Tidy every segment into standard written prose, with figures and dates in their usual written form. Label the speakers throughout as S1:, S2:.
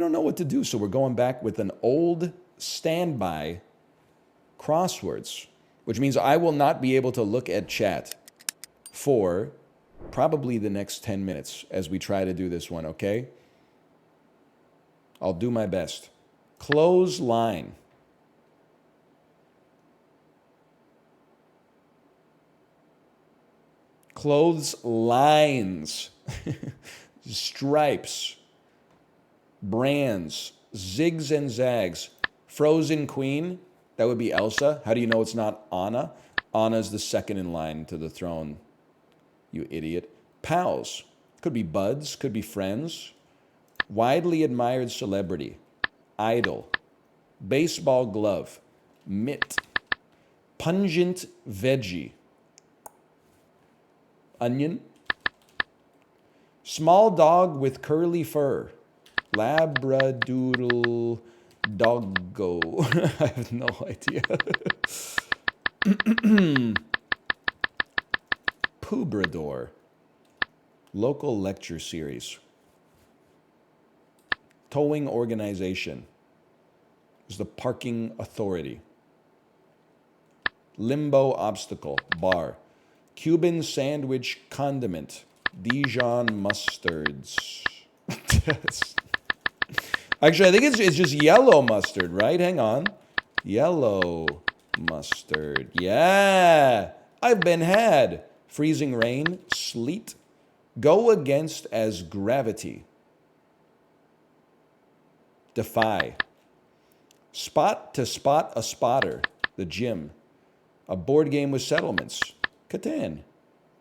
S1: don't know what to do. So we're going back with an old standby crosswords, which means I will not be able to look at chat for probably the next 10 minutes as we try to do this one, okay? I'll do my best. Clothesline. Clotheslines. Stripes. Brands. Zigs and zags. Frozen Queen. That would be Elsa. How do you know it's not Anna? Anna's the second in line to the throne. You idiot. Pals. Could be buds. Could be friends. Widely admired celebrity. Idol. Baseball glove. Mitt. Pungent veggie. Onion. Small dog with curly fur. Labradoodle doggo. I have no idea. Pubrador. Local lecture series. Towing organization. Is the parking authority. Limbo obstacle. Bar. Cuban sandwich condiment. Dijon mustards. Actually, I think it's just yellow mustard, right? Hang on. Yellow mustard. Yeah. I've been had. Freezing rain. Sleet. Go against as gravity. Defy. Spot to spot a spotter. The gym. A board game with settlements. Catan.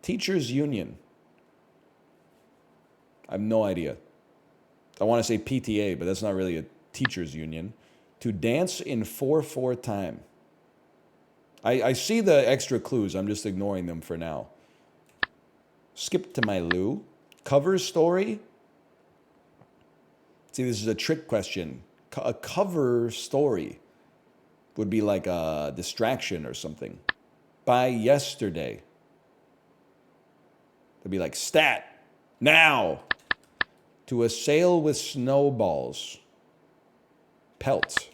S1: Teachers Union. I have no idea. I want to say PTA, but that's not really a teachers union. To dance in 4/4 time. I see the extra clues. I'm just ignoring them for now. Skip to my loo. Cover story. See, this is a trick question. A cover story would be like a distraction or something. By yesterday. It'd be like stat. Now. To assail with snowballs. Pelt.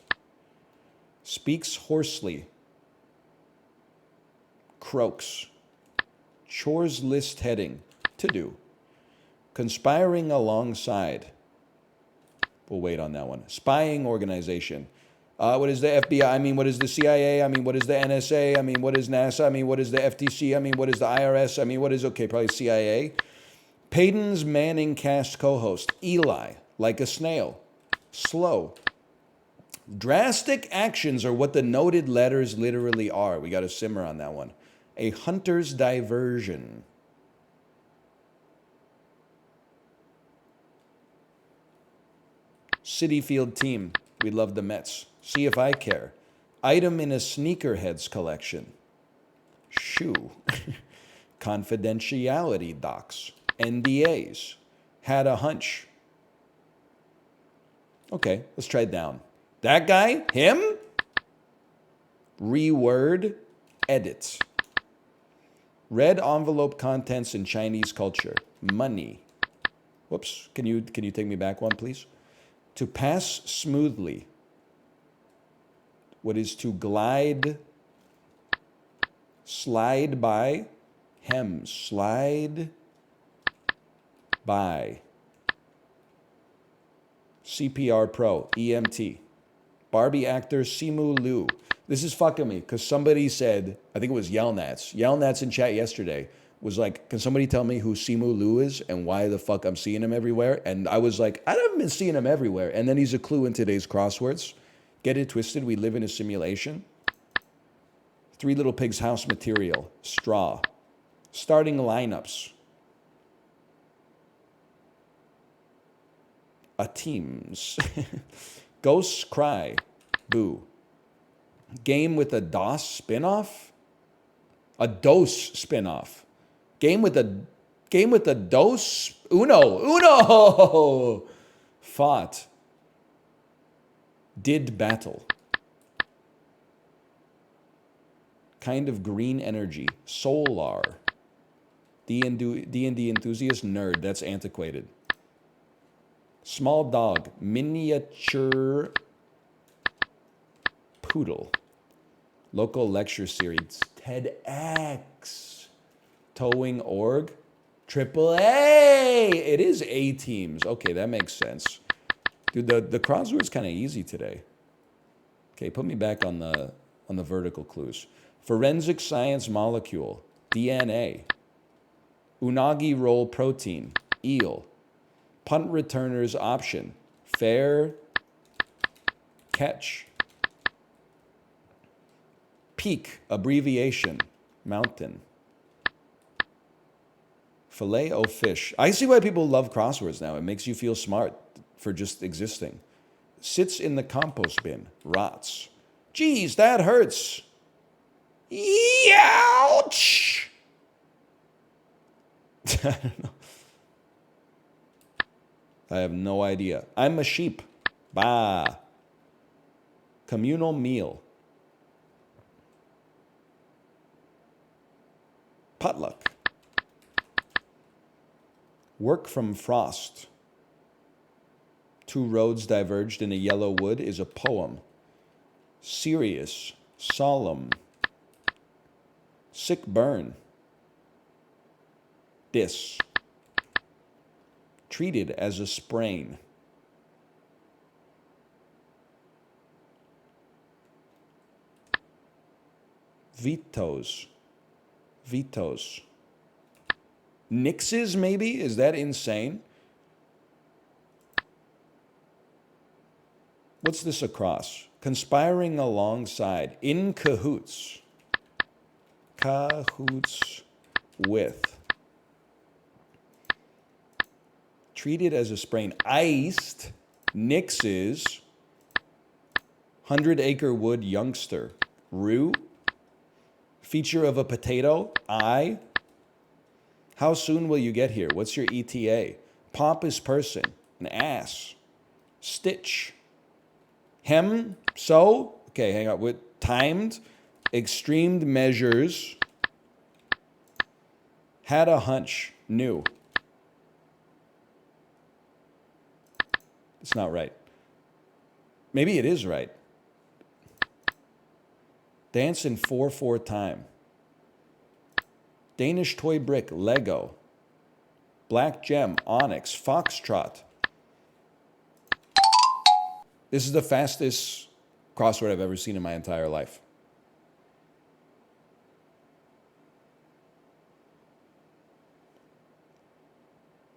S1: Speaks hoarsely. Croaks. Chores list heading. To do. Conspiring alongside. We'll wait on that one. Spying organization. What is the FBI? I mean, what is the CIA? I mean, what is the NSA? I mean, what is NASA? I mean, what is the FTC? I mean, what is the IRS? I mean, what is, okay, probably CIA. Payton's Manning cast co-host. Eli. Like a snail. Slow. Drastic actions are what the noted letters literally are. We got to simmer on that one. A hunter's diversion. Citi Field team. We love the Mets. See if I care. Item in a sneakerheads collection. Shoe. Confidentiality docs. NDAs. Had a hunch. Okay, let's try it down. That guy? Him? Reword. Edit. Red envelope contents in Chinese culture. Money. Whoops. Can you take me back one, please? To pass smoothly. What is to glide? Slide by. Hem. Slide by. CPR Pro. EMT. Barbie actor Simu Liu. This is fucking me because somebody said, I think it was Yelnats. Yelnats in chat yesterday was like, can somebody tell me who Simu Liu is and why the fuck I'm seeing him everywhere? And I was like, I haven't been seeing him everywhere. And then he's a clue in today's crosswords. Get it twisted. We live in a simulation. Three Little Pigs house material. Straw. Starting lineups. A teams. Ghosts cry. Boo. Game with a DOS spinoff? A DOS spinoff. Game with a DOS? Uno! Fought. Did battle. Kind of green energy. Solar. D&D enthusiast? Nerd. That's antiquated. Small dog. Miniature poodle. Local lecture series. TEDx. Towing org. Triple A. It is A teams. Okay, that makes sense. Dude, the crossword's kind of easy today. Okay, put me back on the vertical clues. Forensic science molecule. DNA. Unagi roll protein. Eel. Punt returner's option. Fair catch. Peak, abbreviation. Mountain. Filet o fish. I see why people love crosswords now. It makes you feel smart for just existing. Sits in the compost bin. Rots. Geez, that hurts. Ouch! I don't know. I have no idea. I'm a sheep. Bah. Communal meal. Potluck. Work from frost. Two roads diverged in a yellow wood is a poem. Serious. Solemn. Sick burn. Dis. Treated as a sprain. Vetoes. Vetoes. Nixes, maybe? Is that insane? What's this across? Conspiring alongside. In cahoots. Cahoots with. Treated as a sprain. Iced. Nixes. 100-acre wood youngster. Rue. Feature of a potato. I. How soon will you get here? What's your ETA? Pompous person. An ass. Stitch. Hem. So. Okay, hang on. With timed. Extremed measures. Had a hunch. Knew. It's not right. Maybe it is right. Dance in 4/4 time. Danish toy brick, Lego. Black gem, onyx, foxtrot. This is the fastest crossword I've ever seen in my entire life.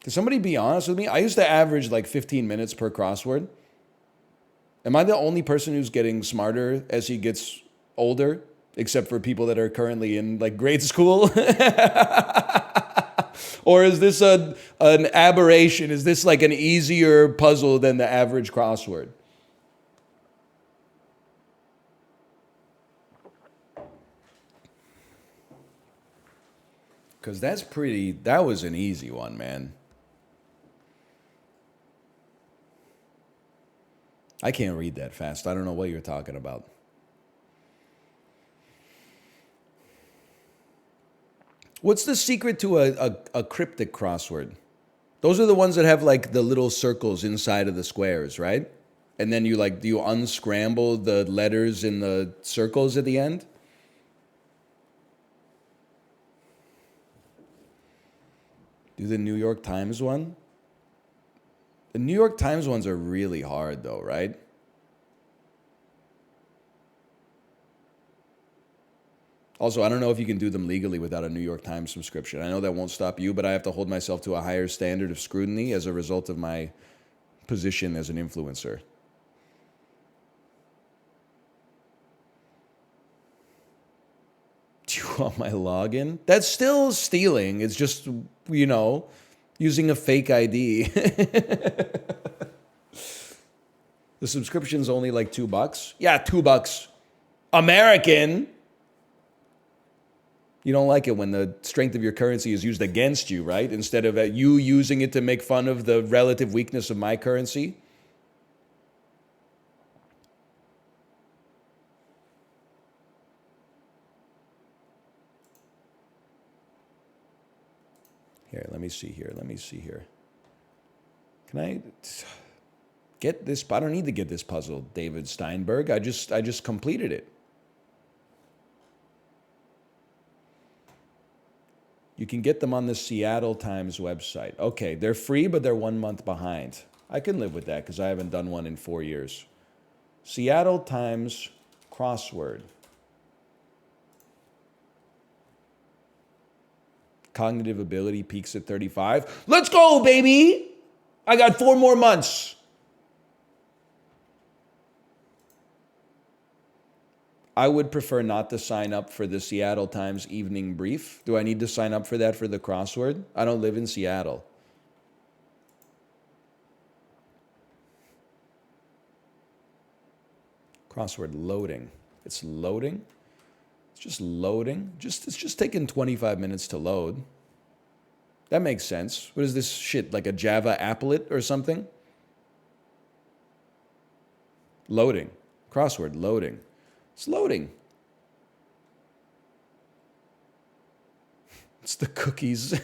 S1: Can somebody be honest with me? I used to average like 15 minutes per crossword. Am I the only person who's getting smarter as he gets older? Except for people that are currently in like grade school? Or is this an aberration? Is this like an easier puzzle than the average crossword? Because that was an easy one, man. I can't read that fast. I don't know what you're talking about. What's the secret to a cryptic crossword? Those are the ones that have like the little circles inside of the squares, right? And then you unscramble the letters in the circles at the end? Do the New York Times one? The New York Times ones are really hard though, right? Also, I don't know if you can do them legally without a New York Times subscription. I know that won't stop you, but I have to hold myself to a higher standard of scrutiny as a result of my position as an influencer. Do you want my login? That's still stealing. It's just, using a fake ID. The subscription's only like $2. Yeah, $2. American. You don't like it when the strength of your currency is used against you, right? Instead of you using it to make fun of the relative weakness of my currency. Here, let me see here. Can I get this? I don't need to get this puzzle, David Steinberg. I just completed it. You can get them on the Seattle Times website. Okay, they're free, but they're 1 month behind. I can live with that because I haven't done one in 4 years. Seattle Times crossword. Cognitive ability peaks at 35. Let's go, baby! I got 4 more months. I would prefer not to sign up for the Seattle Times evening brief. Do I need to sign up for that for the crossword? I don't live in Seattle. Crossword loading. It's loading. It's just loading. It's just taking 25 minutes to load. That makes sense. What is this shit, like a Java applet or something? Loading. Crossword loading. It's loading. It's the cookies.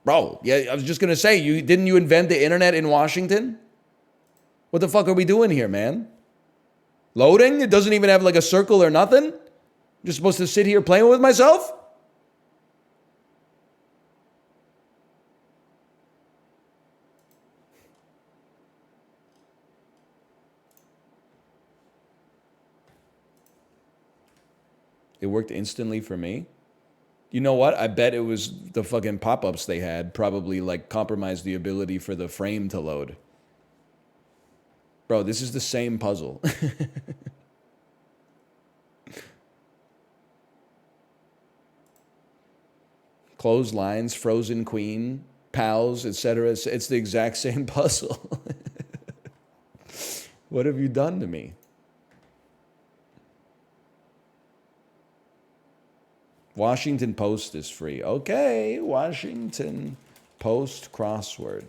S1: Bro, yeah, I was just going to say, didn't you invent the internet in Washington? What the fuck are we doing here, man? Loading? It doesn't even have like a circle or nothing? I'm just supposed to sit here playing with myself? It worked instantly for me. You know what? I bet it was the fucking pop-ups they had probably like compromised the ability for the frame to load. Bro, this is the same puzzle. Clotheslines, Frozen Queen, pals, etc. It's the exact same puzzle. What have you done to me? Washington Post is free. Okay, Washington Post crossword.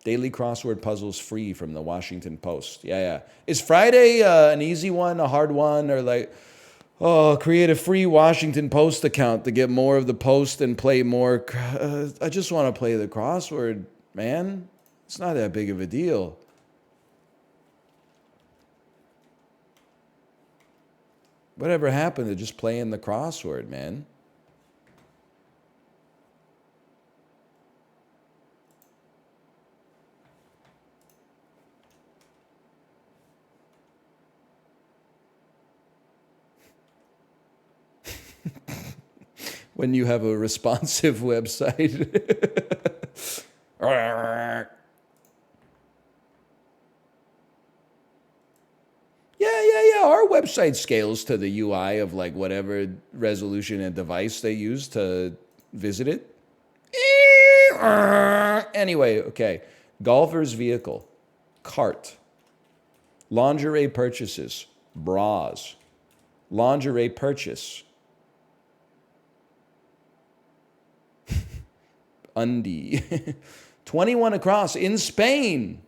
S1: Daily crossword puzzles free from the Washington Post. Yeah. Is Friday an easy one, a hard one, or like, oh, create a free Washington Post account to get more of the Post and play more? I just want to play the crossword, man. It's not that big of a deal. Whatever happened to just playing the crossword, man? When you have a responsive website. Yeah. Our website scales to the UI of like whatever resolution and device they use to visit it. Anyway, okay. Golfer's vehicle, cart, lingerie purchases, bras, lingerie purchase, undie, 21 across in Spain.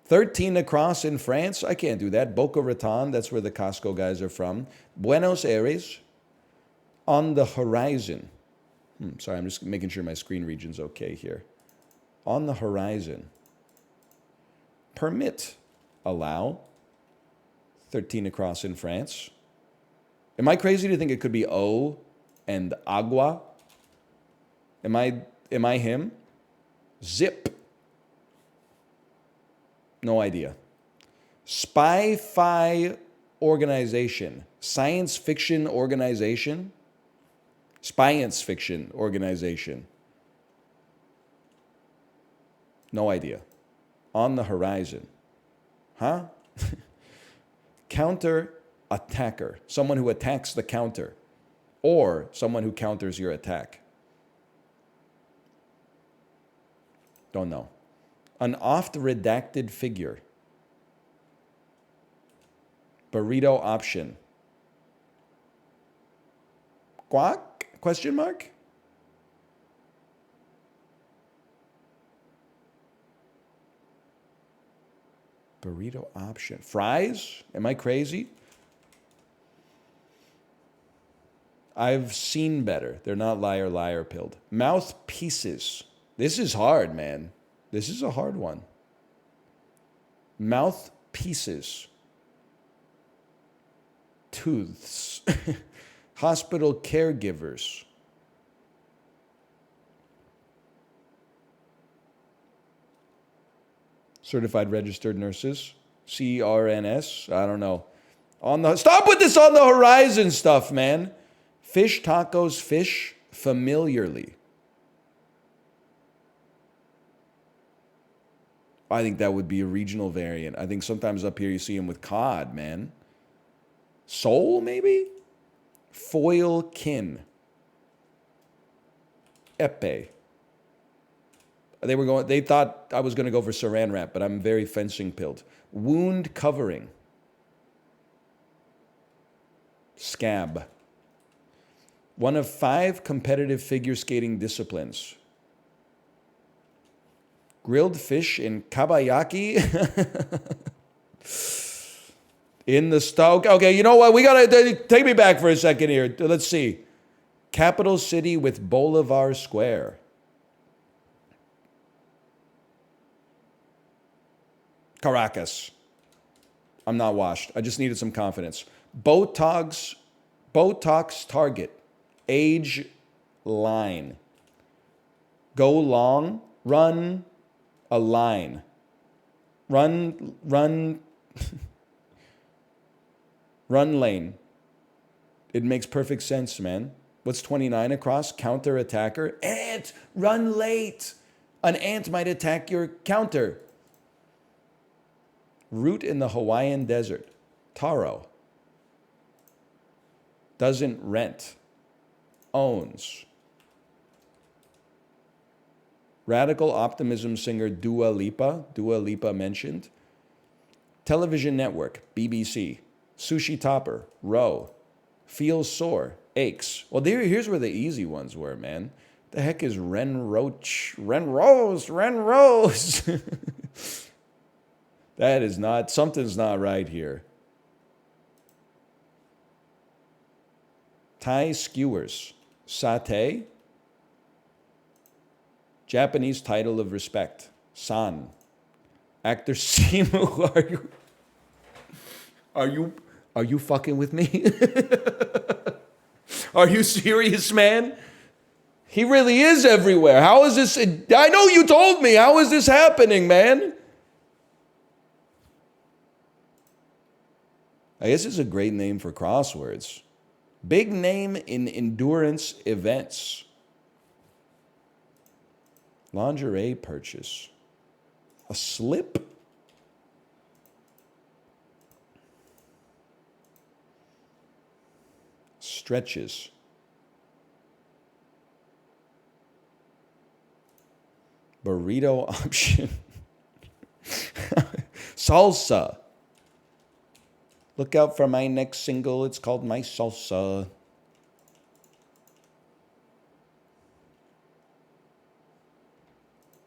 S1: 13 across in France. I can't do that. Boca Raton, that's where the Costco guys are from. Buenos Aires. On the horizon. Sorry, I'm just making sure my screen region's okay here. On the horizon. Permit. Allow. 13 across in France. Am I crazy to think it could be O and agua? Am I him? Zip. No idea. Spy-fi organization. Science fiction organization. Science fiction organization. No idea. On the horizon. Huh? Counter attacker. Someone who attacks the counter. Or someone who counters your attack. Don't know. An oft-redacted figure. Burrito option. Guac? Question mark? Burrito option. Fries? Am I crazy? I've seen better. They're not liar, liar pilled. Mouthpieces. This is hard, man. This is a hard one. Mouthpieces. Tooths. Hospital caregivers. Certified registered nurses. CRNS. I don't know. Stop with this on the horizon stuff, man. Fish tacos, fish familiarly. I think that would be a regional variant. I think sometimes up here you see them with cod, man. Sole, maybe? Foil kin. Epee. They thought I was going to go for saran wrap, but I'm very fencing pilled. Wound covering. Scab. One of 5 competitive figure skating disciplines. Grilled fish in kabayaki. In the stoke. Okay, you know what? We got to take me back for a second here. Let's see. Capital city with Bolivar Square. Caracas. I'm not washed. I just needed some confidence. Botox target. Age line. Go long. Run a line. Run lane. It makes perfect sense, man. What's 29 across? Counter attacker. Ant. Run late. An ant might attack your counter. Root in the Hawaiian desert. Taro. Doesn't rent. Owns. Radical optimism singer Dua Lipa. Dua Lipa mentioned. Television network. BBC. Sushi topper. Row. Feels sore. Aches. Well, here's where the easy ones were, man. The heck is Ren Roach? Ren Rose. That is not, something's not right here. Thai skewers. Satay. Japanese title of respect. San. Actor Simu. Are you fucking with me? Are you serious, man? He really is everywhere. How is this? I know you told me. How is this happening, man? I guess it's a great name for crosswords. Big name in endurance events. Lingerie purchase. A slip? Stretches. Burrito option. Salsa. Look out for my next single. It's called My Salsa.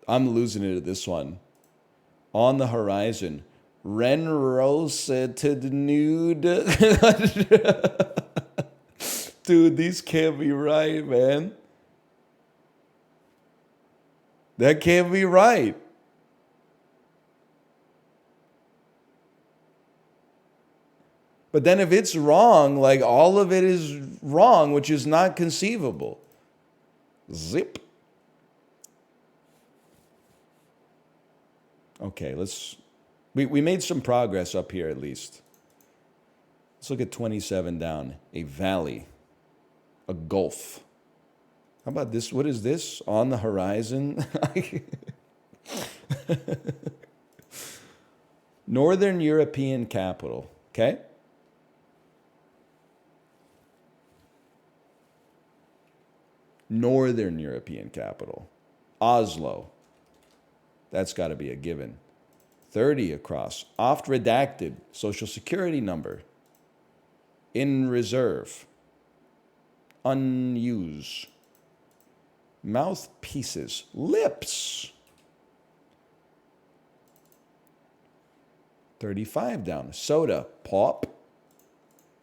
S1: I'm losing it at this one. On the horizon. Ren Rosa to the nude. Dude, these can't be right, man. That can't be right. But then if it's wrong, like all of it is wrong, which is not conceivable. Zip. Okay, we made some progress up here at least. Let's look at 27 down. A valley. A gulf. How about this? What is this? On the horizon? Northern European capital. Okay? Northern European capital. Oslo. That's got to be a given. 30 across. Oft redacted. Social security number. In reserve. Unused. Mouthpieces. Lips. 35 down. Soda. Pop.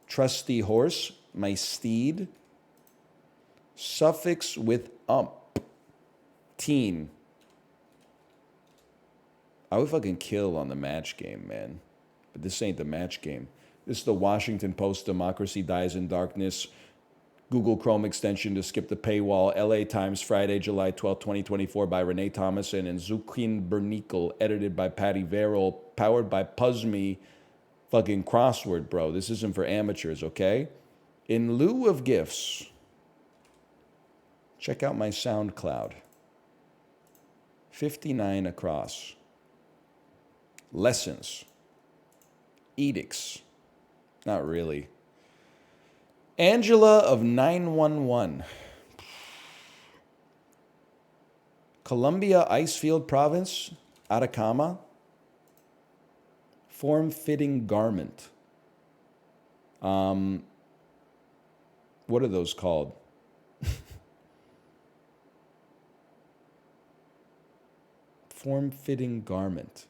S1: Trusty horse. My steed. Suffix with ump. Teen. I would fucking kill on the match game, man. But this ain't the match game. This is the Washington Post Democracy Dies in Darkness. Google Chrome extension to skip the paywall. LA Times, Friday, July 12, 2024 by Renee Thomason and Zukin Bernikel. Edited by Patty Verrill. Powered by PuzzMe. Fucking crossword, bro. This isn't for amateurs, okay? In lieu of gifts, check out my SoundCloud. 59 across. Lessons. Edicts. Not really. Angela of 911. Columbia Icefield Province, Atacama. Form-fitting garment. What are those called? Form-fitting garment.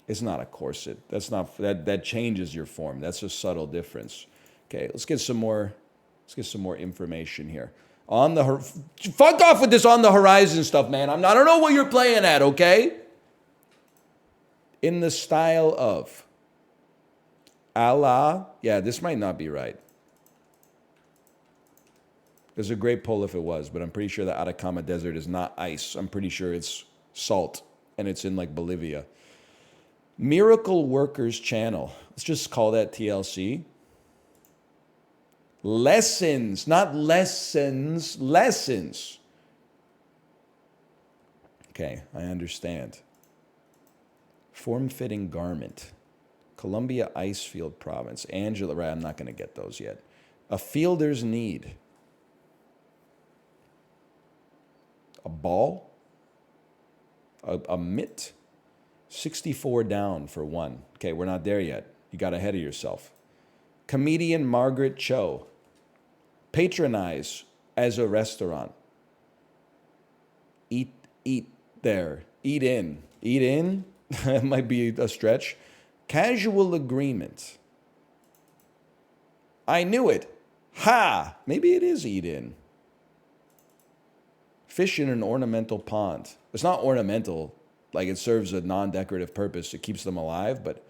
S1: It's not a corset. That's not that changes your form. That's a subtle difference. Okay, let's get some more information here. On the fuck off with this on the horizon stuff, man. I don't know what you're playing at, okay? In the style of Allah. Yeah, this might not be right. There's a great poll if it was, but I'm pretty sure the Atacama Desert is not ice. I'm pretty sure it's salt, and it's in like Bolivia. Miracle Workers Channel. Let's just call that TLC. Lessons, not lessons, lessons. Okay, I understand. Form-fitting garment. Columbia Icefield Province. Angela, right, I'm not going to get those yet. A fielder's need. A ball? A mitt? 64 down for one. Okay, we're not there yet. You got ahead of yourself. Comedian Margaret Cho. Patronize as a restaurant. Eat there. Eat in. Eat in? That might be a stretch. Casual agreement. I knew it. Ha! Maybe it is eat in. Fish in an ornamental pond. It's not ornamental. Like it serves a non-decorative purpose. It keeps them alive. But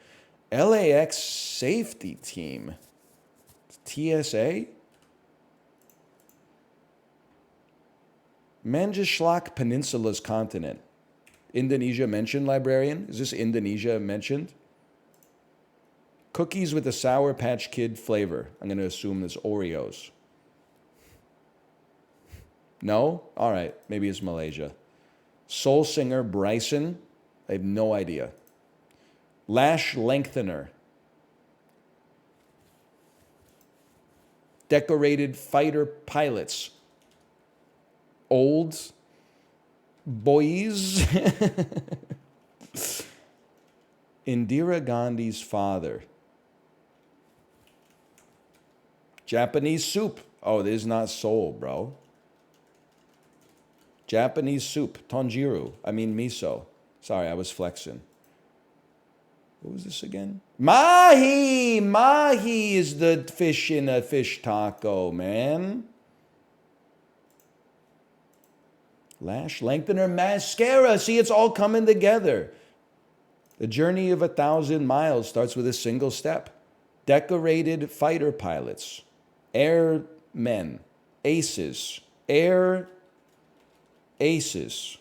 S1: LAX safety team. TSA? Manjushlak Peninsula's continent. Indonesia mentioned, librarian? Is this Indonesia mentioned? Cookies with a Sour Patch Kid flavor. I'm going to assume it's Oreos. No? All right. Maybe it's Malaysia. Soul singer Bryson. I have no idea. Lash lengthener. Decorated fighter pilots. Old boys. Indira Gandhi's father. Japanese soup. Oh, this is not soul, bro. Japanese soup. Tonjiru. I mean miso. Sorry, I was flexing. What was this again? Mahi! Mahi is the fish in a fish taco, man. Lash lengthener mascara. See, it's all coming together. The journey of 1,000 miles starts with a single step. Decorated fighter pilots. Airmen. Aces. Air aces.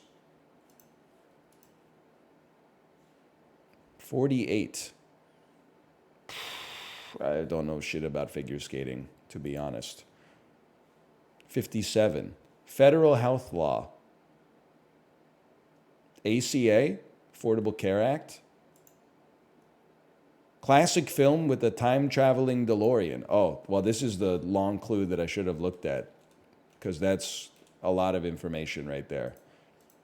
S1: 48. I don't know shit about figure skating, to be honest. 57. Federal health law. ACA, Affordable Care Act. Classic film with a time-traveling DeLorean. Oh, well, this is the long clue that I should have looked at, because that's a lot of information right there.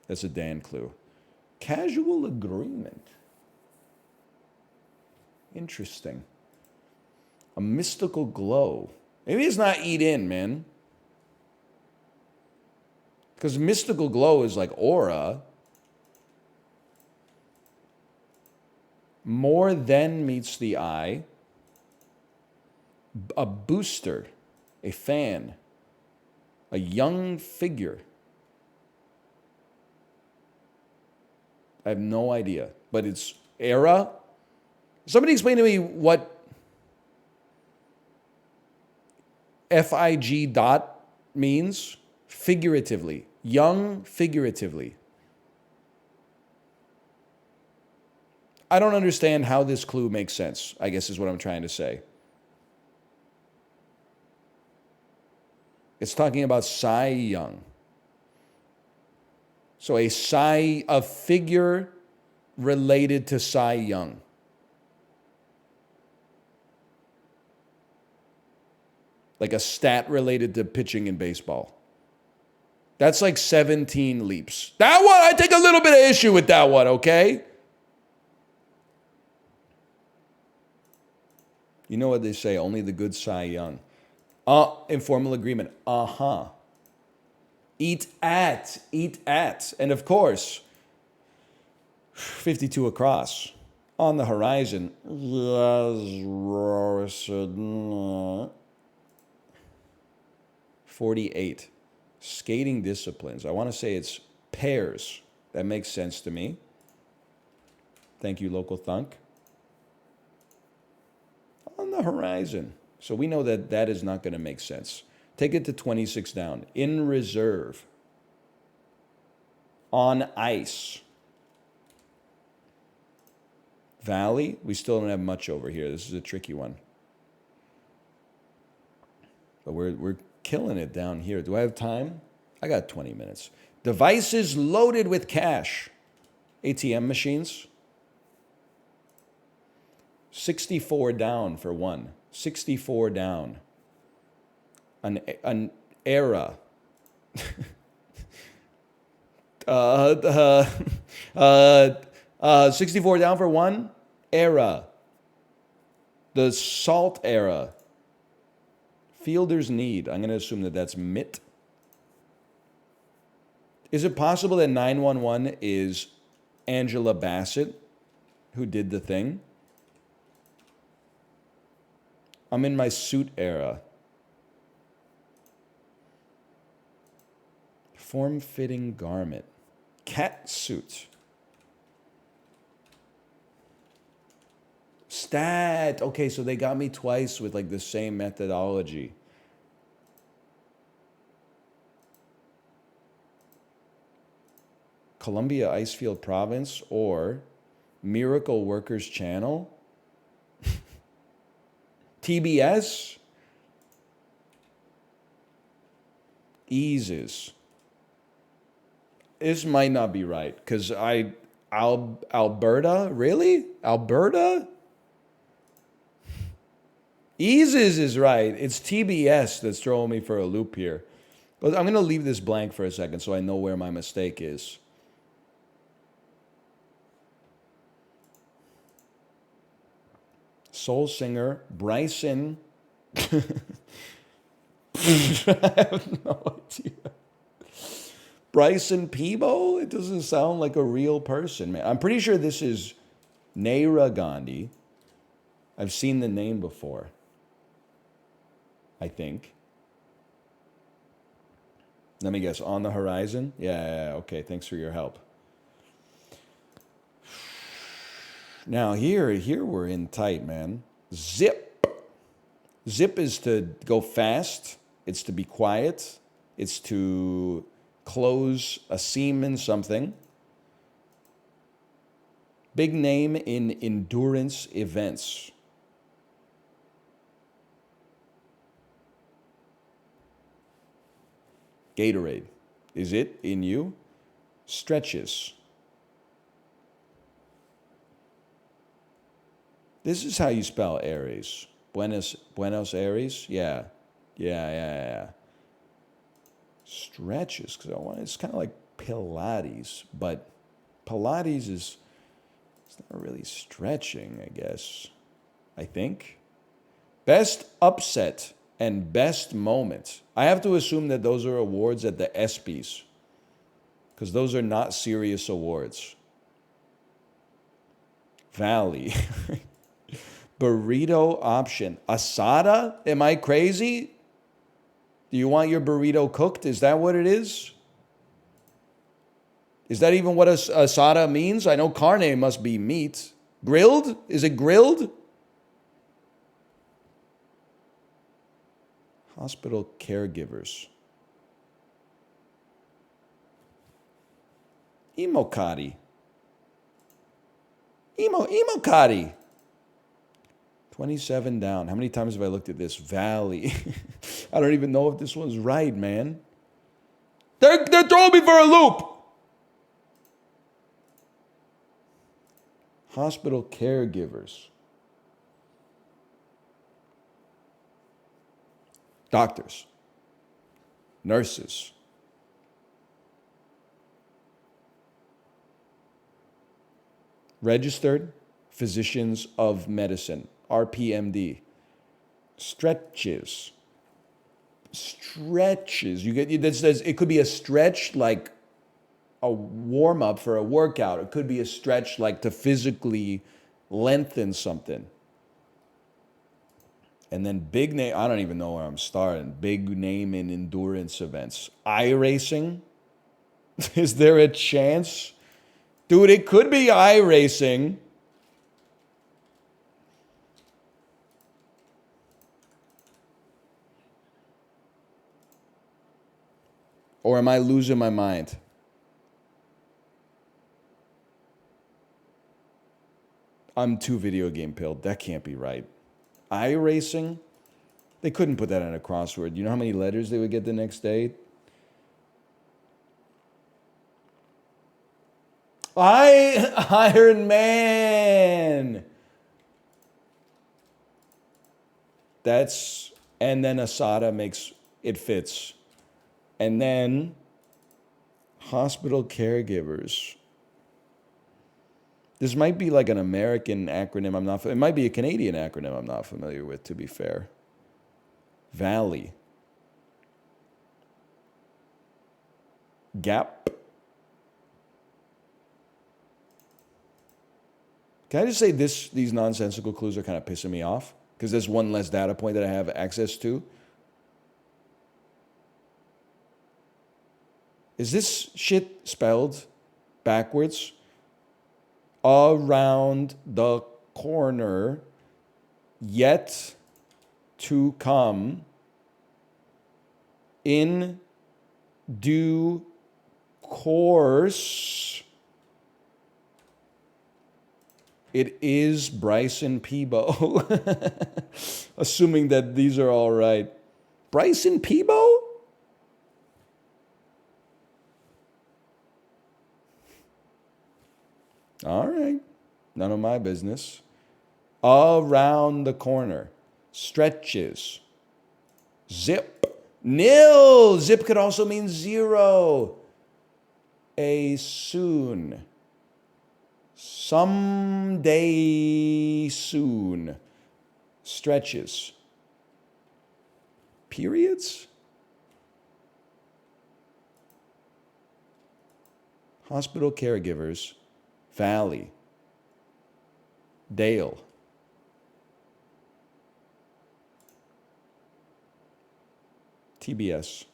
S1: That's a Dan clue. Casual agreement. Interesting. A mystical glow. Maybe it's not eat in, man. Because mystical glow is like aura. More than meets the eye. A booster. A fan. A young figure. I have no idea. But it's era. Somebody explain to me what FIG dot means figuratively. Young figuratively. I don't understand how this clue makes sense, I guess is what I'm trying to say. It's talking about Cy Young. So a figure related to Cy Young. Like a stat related to pitching in baseball. That's like 17 leaps. That one, I take a little bit of issue with that one, okay? You know what they say, only the good Cy Young. Informal agreement. Uh-huh. Eat at. And of course, 52 across. On the horizon. 48. Skating disciplines. I want to say it's pairs. That makes sense to me. Thank you, local thunk. On the horizon. So we know that that is not going to make sense. Take it to 26 down. In reserve. On ice. Valley. We still don't have much over here. This is a tricky one. But we're killing it down here. Do I have time? I got 20 minutes. Devices loaded with cash. ATM machines. 64 down for one. 64 down. An era. 64 down for one. Era. The salt era. Fielder's need. I'm going to assume that that's mitt. Is it possible that 911 is Angela Bassett, who did the thing? I'm in my suit era. Form-fitting garment. Cat suit. Stat. Okay, so they got me twice with like the same methodology. Columbia Icefield Province or Miracle Workers Channel. TBS. Eases. This might not be right because Alberta? Really? Alberta? Eases is right. It's TBS that's throwing me for a loop here. But I'm going to leave this blank for a second so I know where my mistake is. Soul singer, Bryson. I have no idea. Bryson Peebo? It doesn't sound like a real person, man. I'm pretty sure this is Naira Gandhi. I've seen the name before. I think. Let me guess. On the horizon? Yeah, okay. Thanks for your help. Now here we're in tight, man. Zip. Zip is to go fast. It's to be quiet. It's to close a seam in something. Big name in endurance events. Gatorade. Is it in you? Stretches. This is how you spell Aries. Buenos Aires? Yeah. Stretches, because it's kind of like Pilates, but Pilates it's not really stretching, I guess. I think. Best upset and best moment. I have to assume that those are awards at the ESPYs, because those are not serious awards. Valley. Burrito option. Asada? Am I crazy? Do you want your burrito cooked? Is that what it is? Is that even what asada means? I know carne must be meat. Grilled? Is it grilled? Hospital caregivers. Imokari. Imokari. 27 down. How many times have I looked at this? Valley. I don't even know if this one's right, man. They're throwing me for a loop. Hospital caregivers. Doctors. Nurses. Registered physicians of medicine. RPMD. Stretches. Stretches. It could be a stretch like a warm-up for a workout. It could be a stretch like to physically lengthen something. And then big name, I don't even know where I'm starting. Big name in endurance events. iRacing? Is there a chance? Dude, it could be iRacing. Or am I losing my mind? I'm too video game pilled. That can't be right. iRacing? They couldn't put that in a crossword. You know how many letters they would get the next day? Iron Man. And then asada makes it fits. And then hospital caregivers. This might be like an American acronym. It might be a Canadian acronym I'm not familiar with, to be fair. Valley. Gap. Can I just say these nonsensical clues are kind of pissing me off? Because there's one less data point that I have access to. Is this shit spelled backwards? Around the corner, yet to come, in due course. It is Bryson Peebo. Assuming that these are all right. Bryson Peebo? All right. None of my business. Around the corner. Stretches. Zip. Nil. Zip could also mean zero. A soon. Someday soon. Stretches. Periods? Hospital caregivers. Valley. Dale. TBS.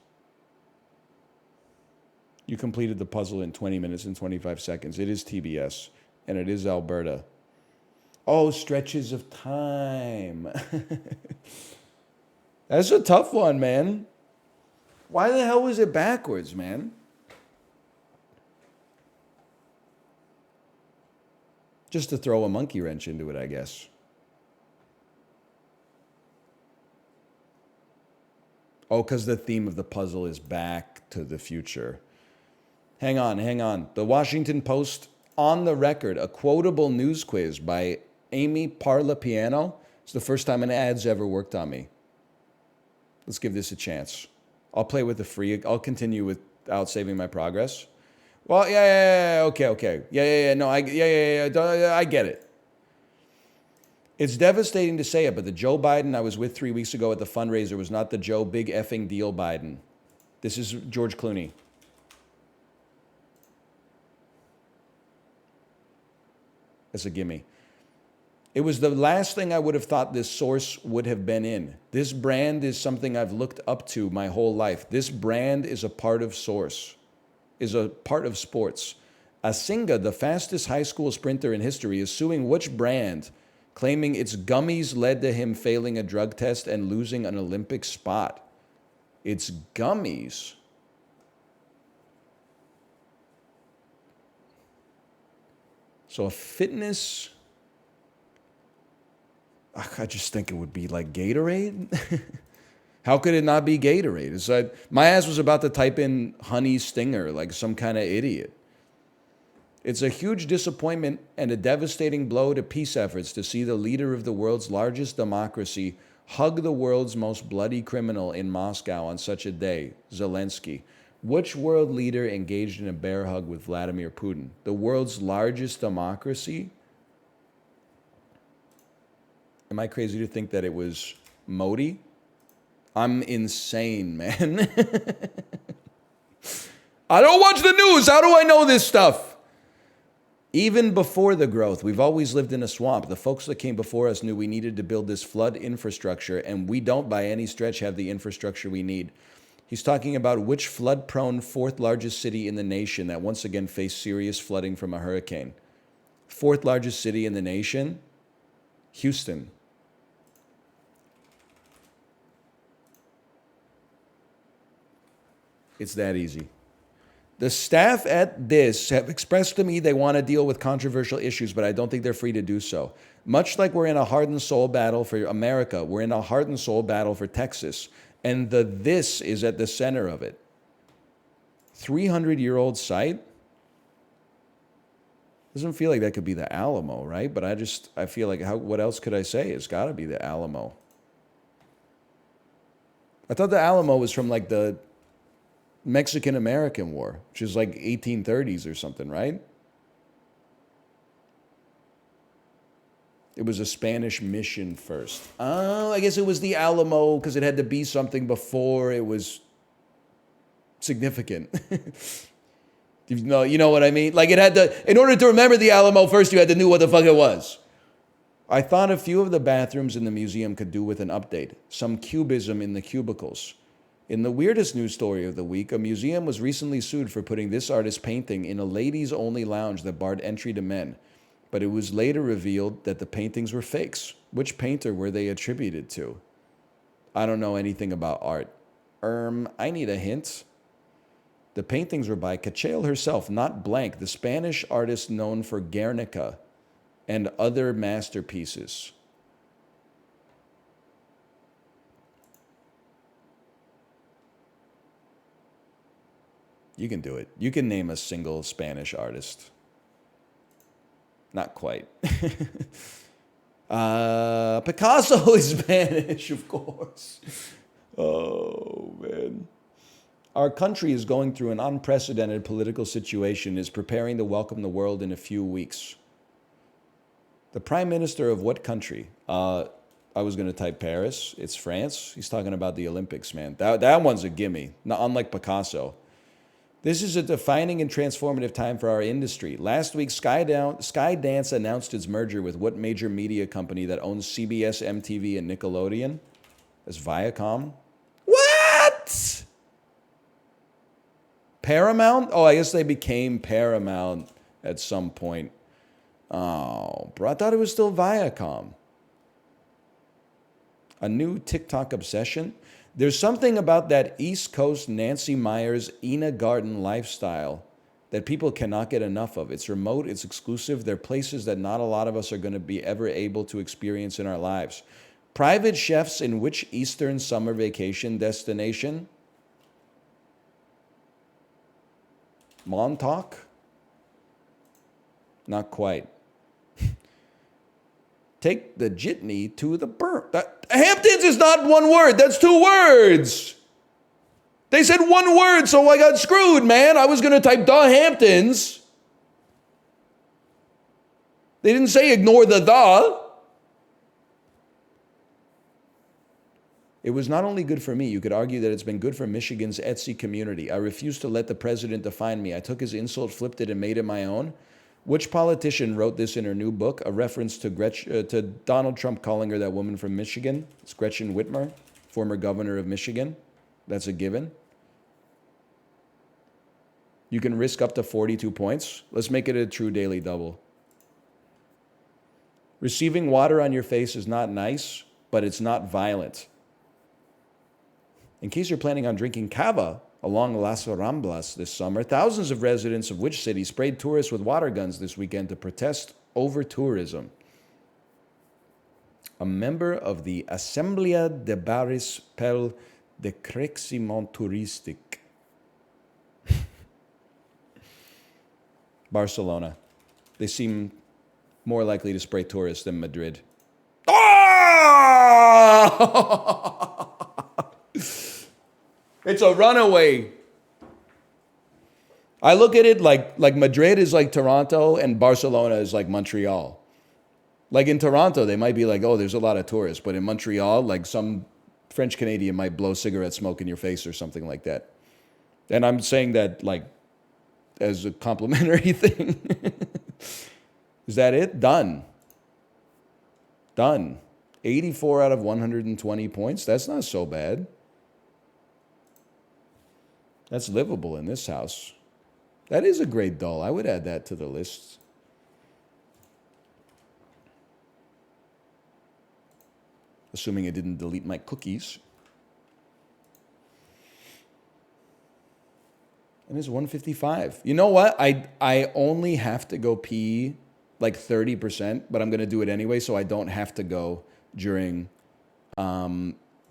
S1: You completed the puzzle in 20 minutes and 25 seconds. It is TBS, and it is Alberta. Oh, stretches of time. That's a tough one, man. Why the hell was it backwards, man? Just to throw a monkey wrench into it, I guess. Oh, because the theme of the puzzle is back to the future. Hang on. The Washington Post, on the record, a quotable news quiz by Amy Parlapiano. It's the first time an ad's ever worked on me. Let's give this a chance. I'll play with the free. I'll continue without saving my progress. Well, yeah, okay. No, I get it. It's devastating to say it, but the Joe Biden I was with 3 weeks ago at the fundraiser was not the Joe Big Effing Deal Biden. This is George Clooney. That's a gimme. It was the last thing I would have thought this source would have been in. This brand is something I've looked up to my whole life. This brand is a part of Source, is a part of sports. Asinga, the fastest high school sprinter in history, is suing which brand, claiming its gummies led to him failing a drug test and losing an Olympic spot. It's gummies. So a fitness... I just think it would be like Gatorade. How could it not be Gatorade? It's like, my ass was about to type in Honey Stinger like some kind of idiot. It's a huge disappointment and a devastating blow to peace efforts to see the leader of the world's largest democracy hug the world's most bloody criminal in Moscow on such a day, Zelensky. Which world leader engaged in a bear hug with Vladimir Putin? The world's largest democracy? Am I crazy to think that it was Modi? I'm insane, man. I don't watch the news. How do I know this stuff? Even before the growth, we've always lived in a swamp. The folks that came before us knew we needed to build this flood infrastructure, and we don't by any stretch have the infrastructure we need. He's talking about which flood-prone fourth largest city in the nation that once again faced serious flooding from a hurricane. Fourth largest city in the nation? Houston. It's that easy. The staff at this have expressed to me they want to deal with controversial issues, but I don't think they're free to do so. Much like we're in a heart and soul battle for America, we're in a heart and soul battle for Texas. And this is at the center of it. 300-year-old site? Doesn't feel like that could be the Alamo, right? But I feel like, what else could I say? It's got to be the Alamo. I thought the Alamo was from like the Mexican-American War, which is like 1830s or something, right? It was a Spanish mission first. Oh, I guess it was the Alamo because it had to be something before it was significant. You know what I mean? Like it had to, in order to remember the Alamo first, you had to know what the fuck it was. I thought a few of the bathrooms in the museum could do with an update. Some cubism in the cubicles. In the weirdest news story of the week, a museum was recently sued for putting this artist's painting in a ladies-only lounge that barred entry to men. But it was later revealed that the paintings were fakes. Which painter were they attributed to? I don't know anything about art. I need a hint. The paintings were by Cachel herself, not Blank, the Spanish artist known for Guernica and other masterpieces. You can do it. You can name a single Spanish artist. Not quite. Picasso is Spanish, of course. Oh, man. Our country is going through an unprecedented political situation and is preparing to welcome the world in a few weeks. The prime minister of what country? I was going to type Paris. It's France. He's talking about the Olympics, man. That one's a gimme, not unlike Picasso. This is a defining and transformative time for our industry. Last week, Skydance announced its merger with what major media company that owns CBS, MTV, and Nickelodeon? That's Viacom. What? Paramount? Oh, I guess they became Paramount at some point. Oh, bro, I thought it was still Viacom. A new TikTok obsession? There's something about that East Coast Nancy Meyers, Ina Garten lifestyle that people cannot get enough of. It's remote, it's exclusive. They're places that not a lot of us are going to be ever able to experience in our lives. Private chefs in which Eastern summer vacation destination? Montauk? Not quite. Take the jitney to the burp. Hamptons is not one word. That's two words. They said one word, so I got screwed, man. I was going to type the Hamptons. They didn't say ignore the. It was not only good for me, you could argue that it's been good for Michigan's Etsy community. I refused to let the president define me. I took his insult, flipped it, and made it my own. Which politician wrote this in her new book? A reference to to Donald Trump calling her that woman from Michigan. It's Gretchen Whitmer, former governor of Michigan. That's a given. You can risk up to 42 points. Let's make it a true daily double. Receiving water on your face is not nice, but it's not violent. In case you're planning on drinking cava along Las Ramblas this summer, thousands of residents of which city sprayed tourists with water guns this weekend to protest over tourism? A member of the Assemblea de Baris pel Decreixement Turístic. Barcelona. They seem more likely to spray tourists than Madrid. Oh! It's a runaway. I look at it like Madrid is like Toronto and Barcelona is like Montreal. Like in Toronto, they might be like, oh, there's a lot of tourists. But in Montreal, like some French Canadian might blow cigarette smoke in your face or something like that. And I'm saying that like as a complimentary thing. Is that it? Done. 84 out of 120 points. That's not so bad. That's livable in this house. That is a great doll. I would add that to the list. Assuming it didn't delete my cookies. And it's 155. You know what? I only have to go pee like 30%, but I'm going to do it anyway so I don't have to go during